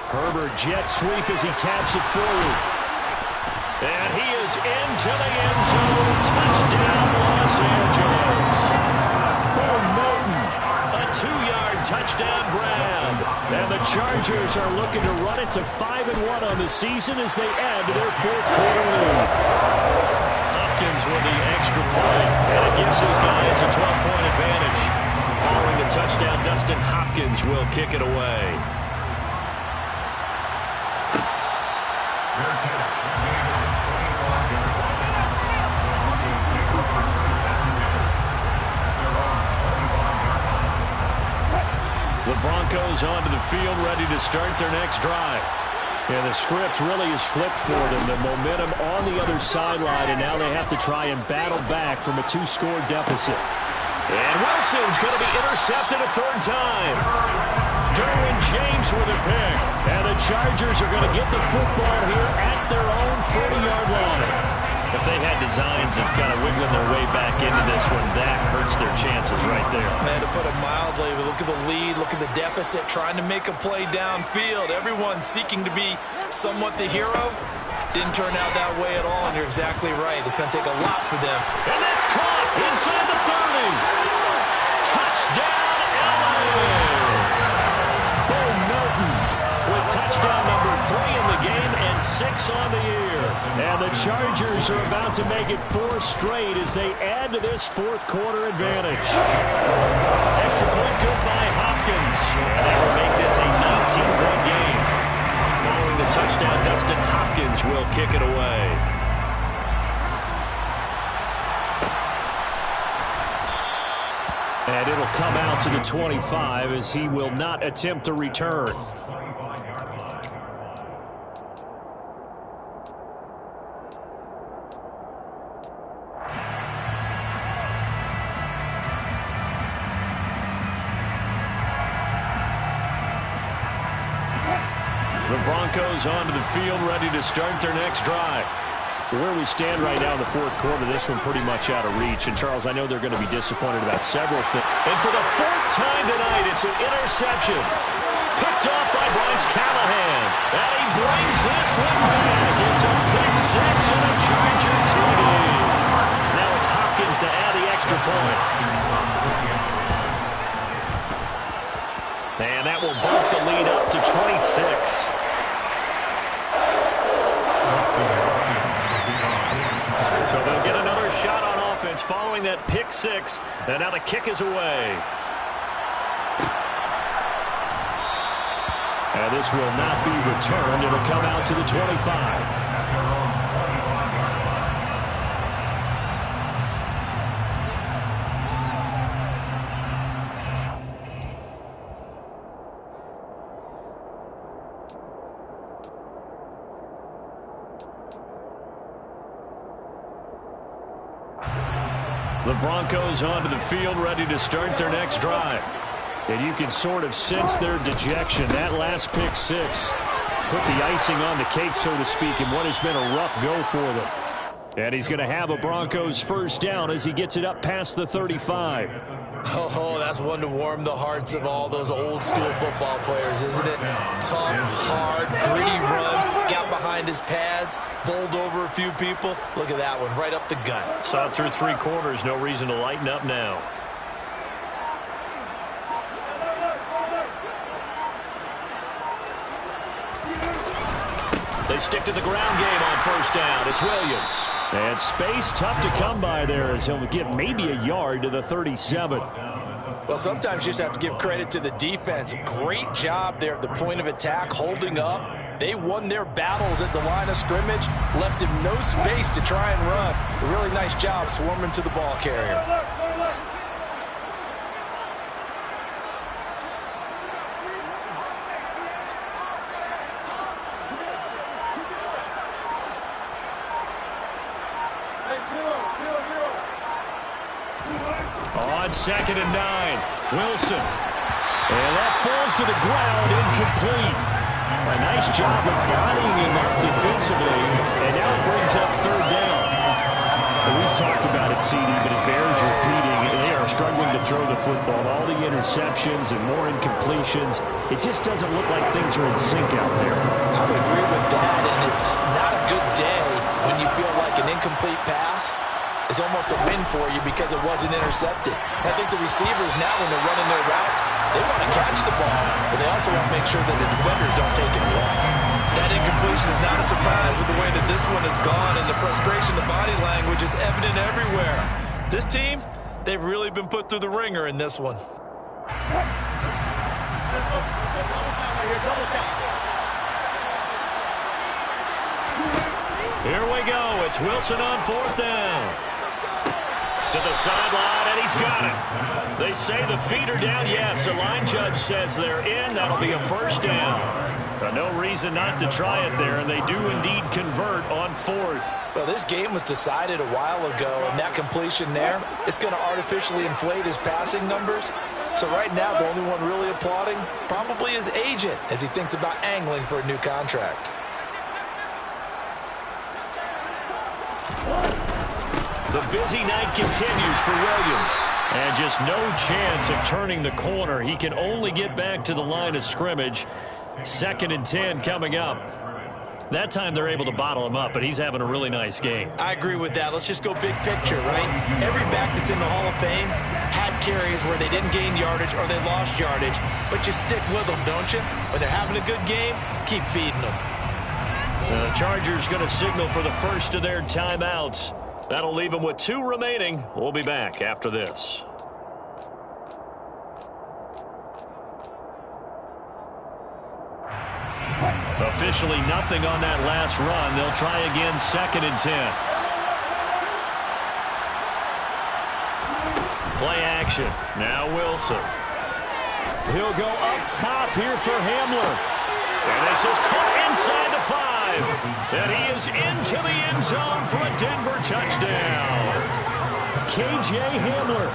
Herbert jet sweep as he taps it forward. And he is into the end zone. Touchdown, Los Angeles. Boom, Melton. A 2-yard touchdown grab. And the Chargers are looking to run it to 5-1 on the season as they add to their 4th quarter lead. Hopkins with the extra point, and it gives his guys a 12-point advantage. Following the touchdown, Dustin Hopkins will kick it away. The Broncos onto the field, ready to start their next drive. And the script really is flipped for them. The momentum on the other sideline, and now they have to try and battle back from a 2-score deficit. And Wilson's going to be intercepted a 3rd time. Derwin James with a pick. And the Chargers are going to get the football here at their own 40-yard line. If they had designs of kind of wiggling their way back into this one, that hurts their chances right there. Man, to put it mildly, look at the lead, look at the deficit, trying to make a play downfield. Everyone seeking to be somewhat the hero. Didn't turn out that way at all, and you're exactly right. It's going to take a lot for them. And that's caught inside the 30. Touchdown, LA! Bo Melton with touchdown number 3 in the game and 6 on the year. And the Chargers are about to make it 4 straight as they add to this 4th quarter advantage. Extra point good by Hopkins. And that will make this a 19-point game. Following the touchdown, Dustin Hopkins will kick it away. And it'll come out to the 25 as he will not attempt to return. The Broncos onto the field, ready to start their next drive. Where we stand right now in the 4th quarter, this one pretty much out of reach. And, Charles, I know they're going to be disappointed about several things. And for the 4th time tonight, it's an interception. Picked off by Bryce Callahan. And he brings this one back. It's a pick 6 and a Charger TD. Now it's Hopkins to add the extra point. And that will bump the lead up to 26. So they'll get another shot on offense following that pick 6. And now the kick is away. And this will not be returned. It'll come out to the 25. The Broncos onto the field, ready to start their next drive. And you can sort of sense their dejection. That last pick 6 put the icing on the cake, so to speak, in what has been a rough go for them. And he's going to have a Broncos first down as he gets it up past the 35. Oh, that's one to warm the hearts of all those old school football players, isn't it? Tough, hard, gritty run, got behind his pads, bowled over a few people. Look at that one, right up the gut. Saw it through 3 quarters, no reason to lighten up now. They stick to the ground game on first down. It's Williams. And space tough to come by there as he'll get maybe a yard to the 37. Well, sometimes you just have to give credit to the defense. Great job there at the point of attack, holding up. They won their battles at the line of scrimmage, left him no space to try and run. A really nice job swarming to the ball carrier. On 2nd and 9, Wilson. And that falls to the ground, incomplete. A nice job of bodying him up defensively, and now it brings up 3rd down. And we've talked about it, CD, but it bears repeating. They are struggling to throw the football. All the interceptions and more incompletions. It just doesn't look like things are in sync out there. I would agree with that, and it's not a good day when you feel like an incomplete pass is almost a win for you because it wasn't intercepted. I think the receivers now, when they're running their routes, they want to catch the ball, but they also want to make sure that the defenders don't take it away. That incompletion is not a surprise with the way that this one has gone, and the frustration, the body language is evident everywhere. This team, they've really been put through the ringer in this one. Here we go. It's Wilson on 4th down. To the sideline, and he's got it. They say the feet are down. Yes, the line judge says they're in. That'll be a first down. No reason not to try it there, and they do indeed convert on 4th. Well, this game was decided a while ago, and that completion there is going to artificially inflate his passing numbers. So right now, the only one really applauding probably his agent as he thinks about angling for a new contract. The busy night continues for Williams. And just no chance of turning the corner. He can only get back to the line of scrimmage. 2nd and 10 coming up. That time they're able to bottle him up, but he's having a really nice game. I agree with that. Let's just go big picture, right? Every back that's in the Hall of Fame had carries where they didn't gain yardage or they lost yardage. But you stick with them, don't you? When they're having a good game, keep feeding them. The Chargers going to signal for the first of their timeouts. That'll leave them with 2 remaining. We'll be back after this. Officially nothing on that last run. They'll try again 2nd and 10. Play action. Now Wilson. He'll go up top here for Hamler. And this is caught inside the 5. And he is into the end zone for a Denver touchdown. K.J. Hamler,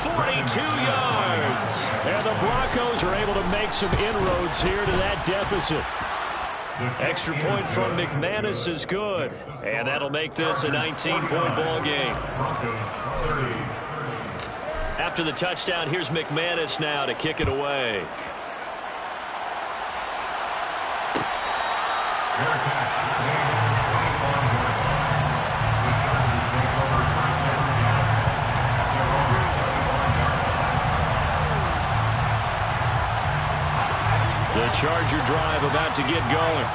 42 yards. And the Broncos are able to make some inroads here to that deficit. Extra point from McManus is good. And that'll make this a 19-point ball game. After the touchdown, here's McManus now to kick it away. The Charger drive about to get going.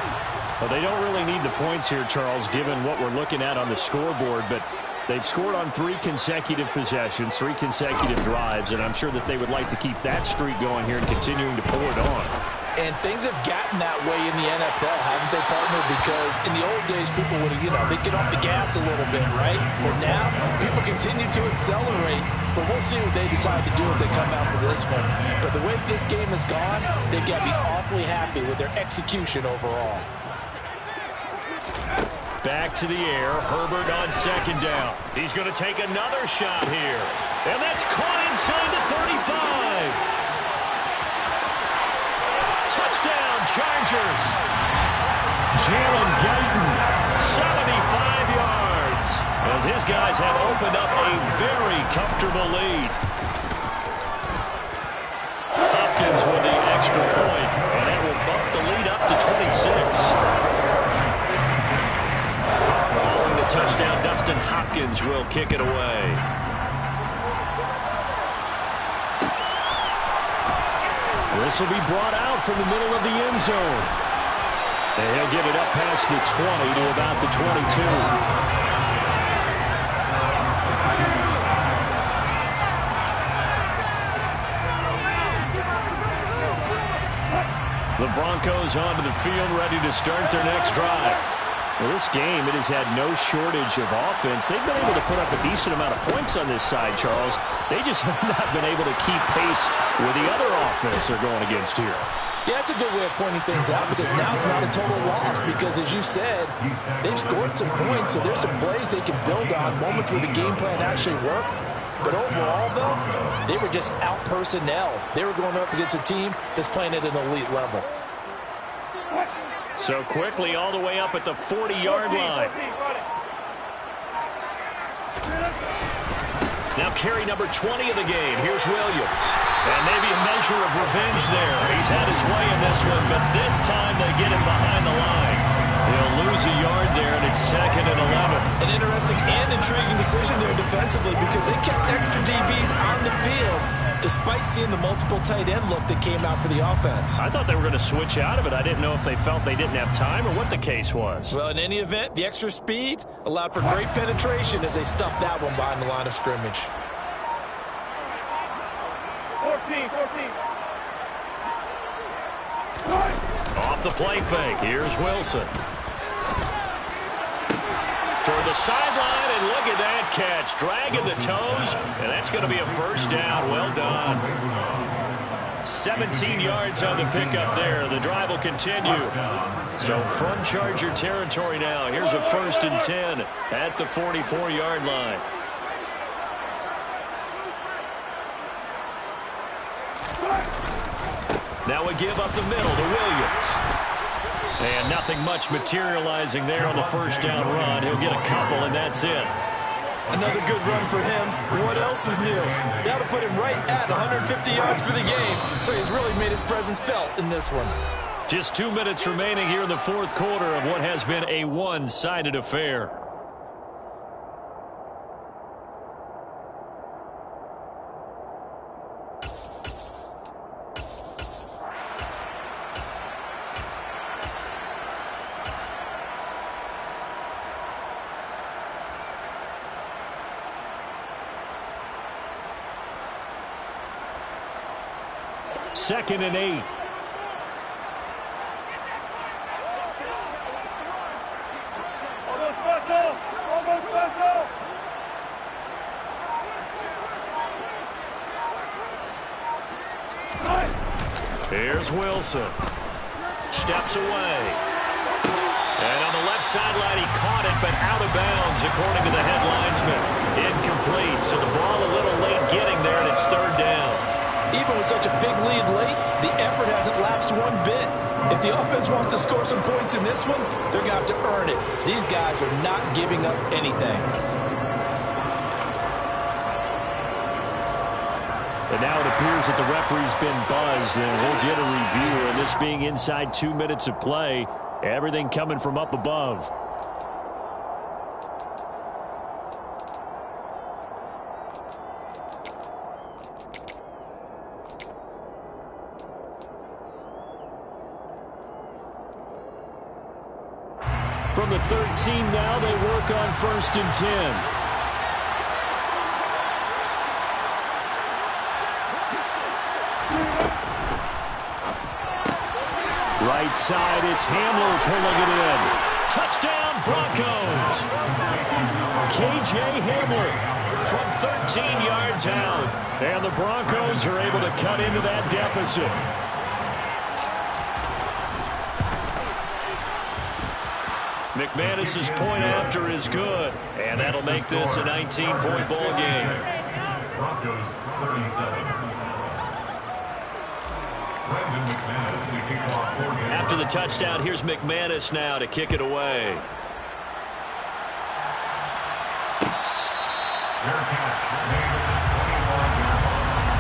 Well, they don't really need the points here, Charles, given what we're looking at on the scoreboard, but they've scored on 3 consecutive possessions, 3 consecutive drives, and I'm sure that they would like to keep that streak going here and continuing to pour it on. And things have gotten that way in the NFL, haven't they, partner? Because in the old days, people would, they'd get off the gas a little bit, right? But now, people continue to accelerate. But we'll see what they decide to do as they come out for this one. But the way this game has gone, they've got to be awfully happy with their execution overall. Back to the air. Herbert on 2nd down. He's going to take another shot here. And that's caught inside the 35. Touchdown, Chargers. Jalen Guyton, 75 yards. as his guys have opened up a very comfortable lead. Hopkins with the extra point, and it will bump the lead up to 26. Following the touchdown, Dustin Hopkins will kick it away. This will be brought out from the middle of the end zone. And he'll give it up past the 20 to about the 22. The Broncos onto the field, ready to start their next drive. Well, this game, it has had no shortage of offense. They've been able to put up a decent amount of points on this side, Charles. They just have not been able to keep pace with the other offense they're going against here. Yeah, that's a good way of pointing things out because now it's not a total loss because, as you said, they've scored some points, so there's some plays they can build on, moments where the game plan actually worked. But overall, though, they were just out personnel. They were going up against a team that's playing at an elite level. So quickly all the way up at the 40-yard line. Now carry number 20 of the game. Here's Williams. And maybe a measure of revenge there. He's had his way in this one, but this time they get him behind the line. He'll lose a yard there, and it's 2nd and 11. An interesting and intriguing decision there defensively because they kept extra DBs on the field despite seeing the multiple tight end look that came out for the offense. I thought they were going to switch out of it. I didn't know if they felt they didn't have time or what the case was. Well, in any event, the extra speed allowed for great penetration as they stuffed that one behind the line of scrimmage. 14. Off the play fake. Here's Wilson. Toward the sideline, and look at that catch. Dragging the toes, and that's going to be a first down. Well done. 17 yards on the pickup there. The drive will continue. So from Charger territory now, here's a 1st and 10 at the 44-yard line. Now we give up the middle to Williams. And nothing much materializing there on the first down run. He'll get a couple, and that's it. Another good run for him. What else is new? That'll put him right at 150 yards for the game. So he's really made his presence felt in this one. Just 2 minutes remaining here in the 4th quarter of what has been a one-sided affair. Second and 8. Here's Wilson. Steps away. And on the left sideline, he caught it, but out of bounds, according to the head linesman. Incomplete, so the ball a little late getting there, and it's 3rd down. Even with such a big lead late, the effort hasn't lapsed one bit. If the offense wants to score some points in this one, they're going to have to earn it. These guys are not giving up anything. And now it appears that the referee's been buzzed, and we'll get a review. And this being inside 2 minutes of play, everything coming from up above. From the 13 now, they work on 1st and 10. Right side, it's Hamler pulling it in. Touchdown, Broncos. K.J. Hamler from 13 yards out. And the Broncos are able to cut into that deficit. McManus's point after is good, and that'll make this a 19-point ball game. Broncos 37. After the touchdown, here's McManus now to kick it away. Fair catch made at the 25-yard line.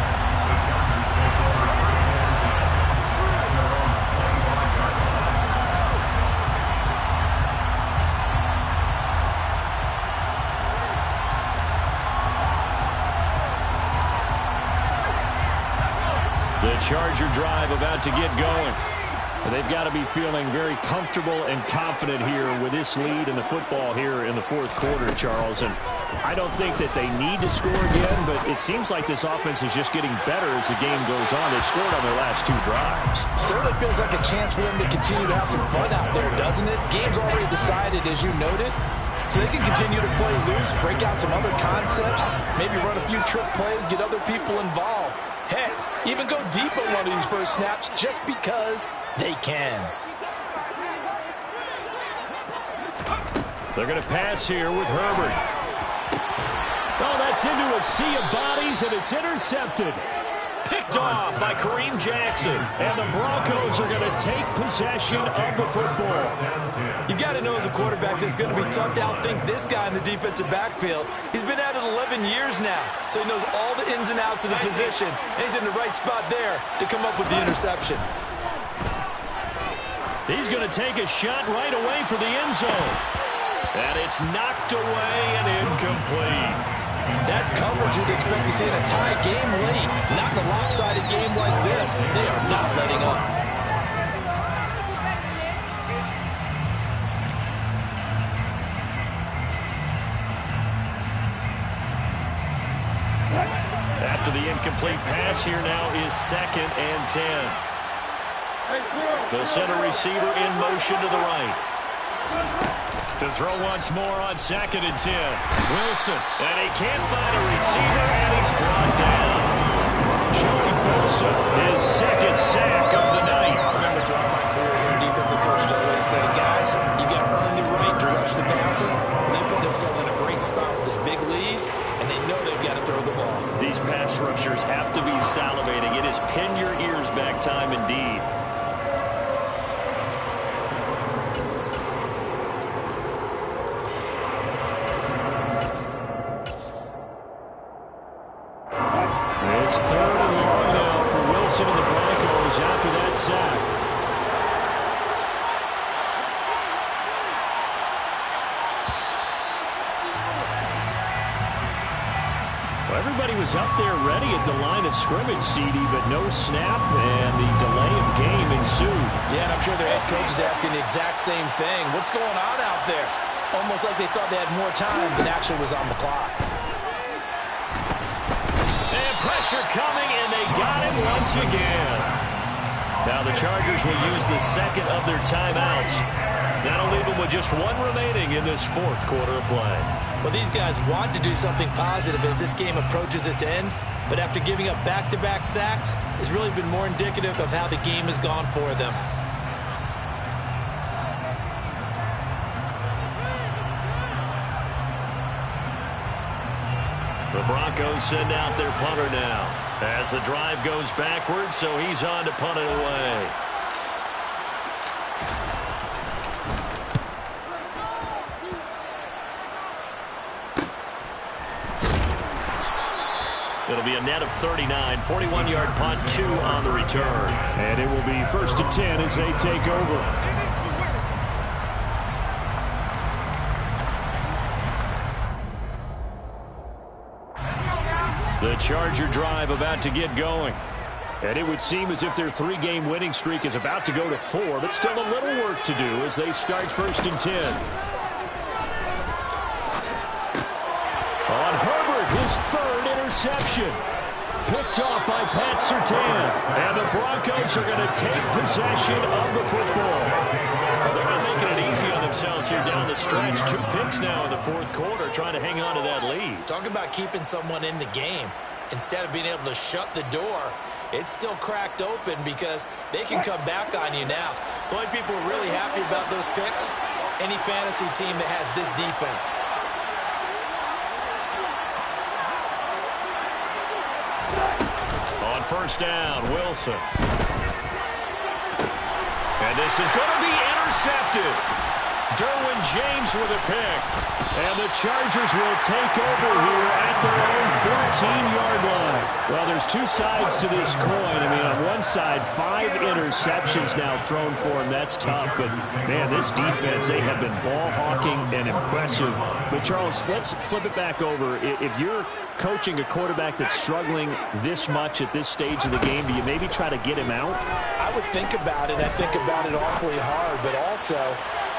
The Chargers take over first and 10 at their own 25-yard line. The Charger drive about to get going. They've got to be feeling very comfortable and confident here with this lead in the football here in the fourth quarter, Charles. And I don't think that they need to score again, but it seems like this offense is just getting better as the game goes on. They've scored on their last 2 drives. Certainly feels like a chance for them to continue to have some fun out there, doesn't it? Game's already decided, as you noted. So they can continue to play loose, break out some other concepts, maybe run a few trick plays, get other people involved. Heck, even go deep on one of these first snaps just because they can. They're going to pass here with Herbert. Oh, that's into a sea of bodies, and it's intercepted. Picked off by Kareem Jackson. And the Broncos are going to take possession of the football. You've got to know as a quarterback that it's going to be tough to outthink this guy in the defensive backfield. He's been at it 11 years now, so he knows all the ins and outs of the position, and he's in the right spot there to come up with the interception. He's going to take a shot right away for the end zone. And it's knocked away and incomplete. That's coverage you'd expect to see in a tie game late. Not in a lopsided game like this. They are not letting up. After the incomplete pass, here now is 2nd and 10. The center receiver in motion to the right. To throw once more on 2nd and 10. Wilson, and he can't find a receiver, and he's brought down. Joey Bosa, his 2nd sack of the night. I remember throughout my career here, defensive coaches always say, guys, you got to earn the right to rush the passer. They put themselves in a great spot with this big lead, and they know they've got to throw the ball. These pass rushers have to be salivating. It is pin your ears back time indeed. It's 3rd and long now for Wilson and the Broncos after that sack. Well, everybody was up there ready at the line of scrimmage, CD, but no snap, and the delay of game ensued. Yeah, and I'm sure their head coach is asking the exact same thing. What's going on out there? Almost like they thought they had more time than actually was on the clock. And pressure coming, and they got him once again. Now the Chargers will use the 2nd of their timeouts. That'll leave them with just 1 remaining in this 4th quarter of play. Well, these guys want to do something positive as this game approaches its end, but after giving up back-to-back sacks, it's really been more indicative of how the game has gone for them. The Broncos send out their punter now as the drive goes backwards, so he's on to punt it away. It'll be a net of 39, 41-yard punt, 2 on the return. And it will be 1st and 10 as they take over. The Charger drive about to get going. And it would seem as if their 3-game winning streak is about to go to 4, but still a little work to do as they start 1st and 10. On Herbert, his 3rd interception. Picked off by Pat Surtain. And the Broncos are going to take possession of the football. Well, they're not making it easy on themselves here down the stretch. 2 picks now in the 4th quarter trying to hang on to that lead. Talk about keeping someone in the game. Instead of being able to shut the door, it's still cracked open because they can come back on you now. The only people who are really happy about those picks, any fantasy team that has this defense. On 1st down, Wilson. And this is going to be intercepted. Derwin James with a pick. And the Chargers will take over here at their own 14-yard line. Well, there's two sides to this coin. I mean, on one side, 5 interceptions now thrown for him. That's tough. But, man, this defense, they have been ball hawking and impressive. But, Charles, let's flip it back over. If you're coaching a quarterback that's struggling this much at this stage of the game, do you maybe try to get him out? I would think about it. I think about it awfully hard, but also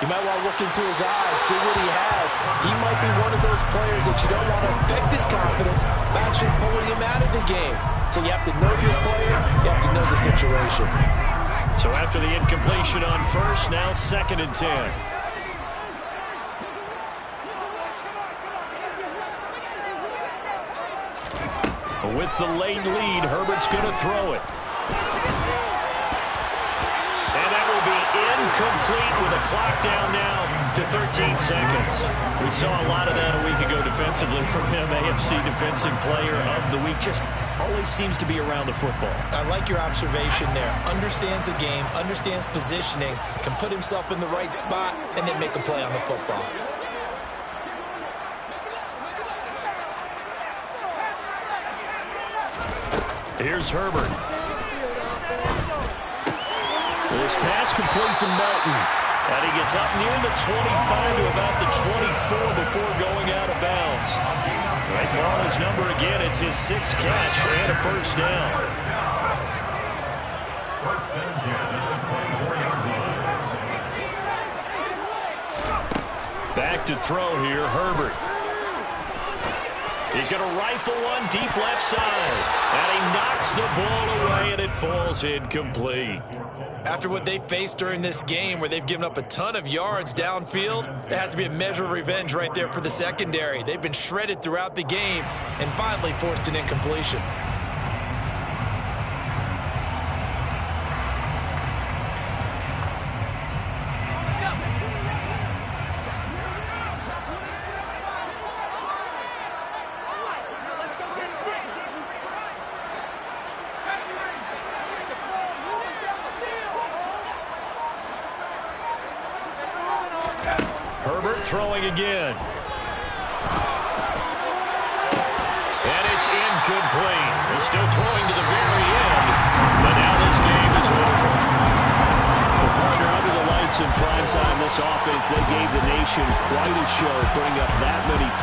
you might want to look into his eyes, see what he has. He might be one of those players that you don't want to affect his confidence by actually pulling him out of the game. So you have to know your player, you have to know the situation. So after the incompletion on first, now 2nd and 10. With the late lead, Herbert's going to throw it. And that will be incomplete with a clock down now to 13 seconds. We saw a lot of that a week ago defensively from him. AFC Defensive Player of the Week. Just always seems to be around the football. I like your observation there. Understands the game, understands positioning, can put himself in the right spot, and then make a play on the football. Here's Herbert. This pass complete to Melton. And he gets up near the 25 to about the 24 before going out of bounds. They call his number again. It's his 6th catch and a first down. First and 10 at the 24-yard line. Back to throw here, Herbert. He's going to rifle one deep left side. And he knocks the ball away, and it falls incomplete. After what they faced during this game where they've given up a ton of yards downfield, there has to be a measure of revenge right there for the secondary. They've been shredded throughout the game and finally forced an incompletion. Throwing again. And it's incomplete. He's still throwing to the very end. But now this game is over. Well, partner, under the lights in prime time, this offense, they gave the nation quite a show, putting up that many